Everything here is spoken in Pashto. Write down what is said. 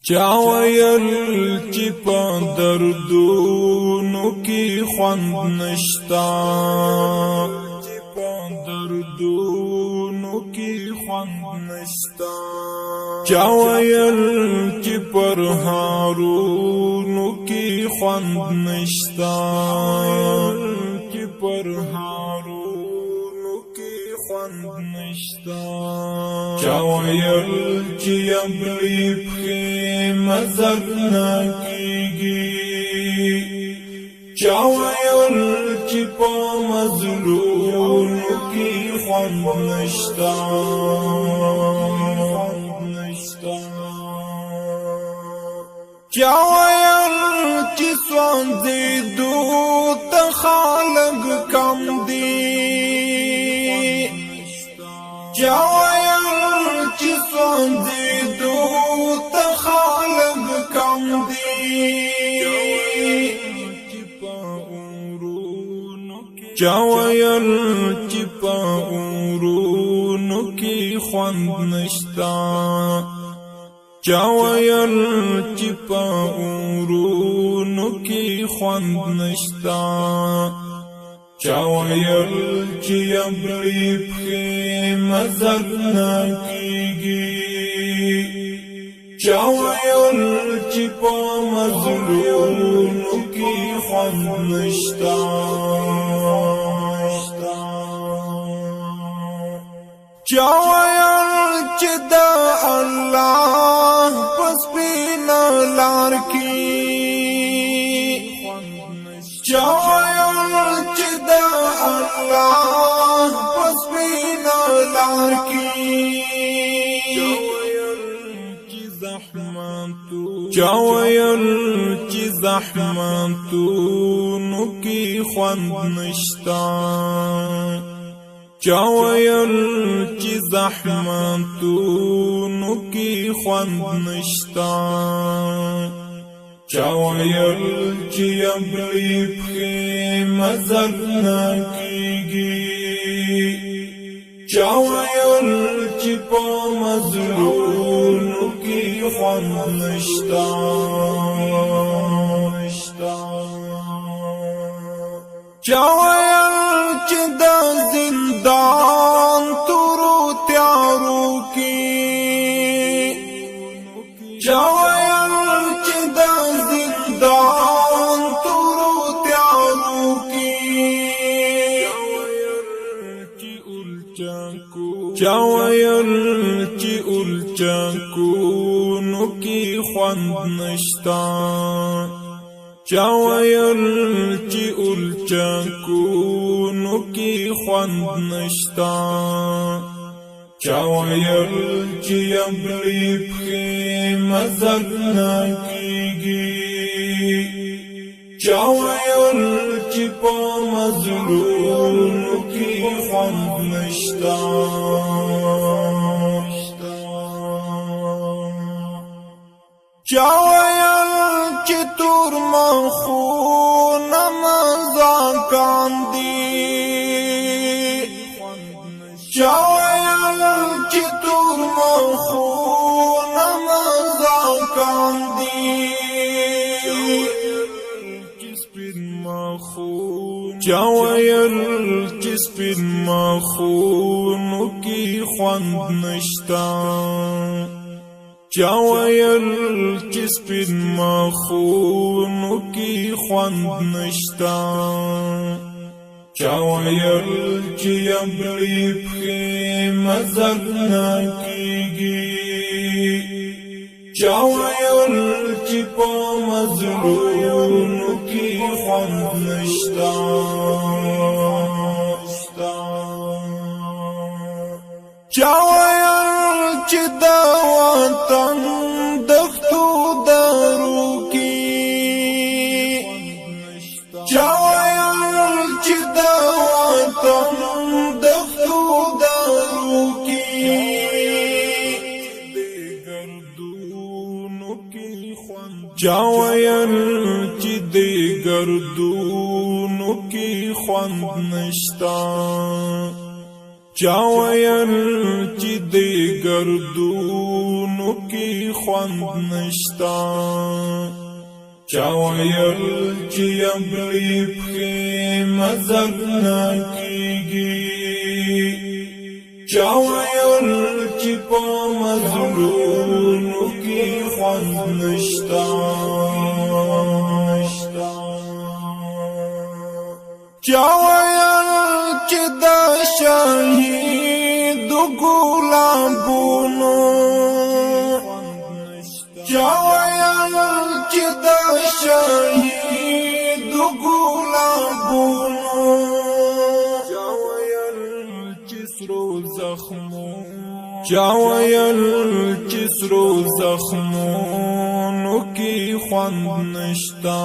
چا ویل چې په دردونو کې خوند نشتا چا ویل چې پر هارونو کې خوند نشتا چا ویل چې ابلی پخې مزر نکیږي چا ویل چې په مظلومو کې خوند نشتا چا ویل چې سوځېدو ته خلک کم دي چا ویل چې سوځېدو ته خلک کم دي چا ویل چې په اورونو کې خوند نشتا چا ویل چې په اورونو کې خوند نشتا چا ویل چې ابلی پخې مزر نکیږي چا ویل چې په مظلومو کې خوند نشتا چا ویل چې د الله پس بنا لار کې چا ویل چې د الله پس بنا لار کې چا ویل چې زحمتونو کې خوند نشتا چا ویل چې زحمتونو کې خوند نشتا چا ویل چې ابلی پخې مزر نکیږي چا ویل چې په مظلومو کې خوند نشتا چا ویل چې د زندان تورو تیارو کې چا ویل چې د زندان تورو تیارو کې چا ویل چې الچکونو کې خوند نشتا چا ویل چې الچکونو کې خوند نشتا چا ویل چې ابلی پخې مزر نکیږي چا ویل چې په مظلومو کې خوند نشتا چا ویل چې تور مخونه مزاکان دي چا ویل چې تور مخونه مزاکان دي چا ویل چې سپین مخونو کې خوند نشتا چا ویل چې سپین مخونو کې خوند نشتا چا ویل چې ابلی پخې مزر نکیږي چا ویل چې په مظلومو کې خوند نشتا چا ویل چې د وطن دښتو درو کې چا ویل چې د وطن دښتو درو کې چا ویل چې د ګردونو کې خوند نشتا چا ویل چې د ګردونو کې خوند نشتا چا ویل چې ابلی پخې مزل نکیږي چا ویل چې په مزلونو کې خوند نشتا چا ویل چې دا شهید ګلابونو چا ویل چې دا شهید ګلابونو چا ویل چې سرو زخمو چا ویل چې سرو زخمونو کې خوند نشتا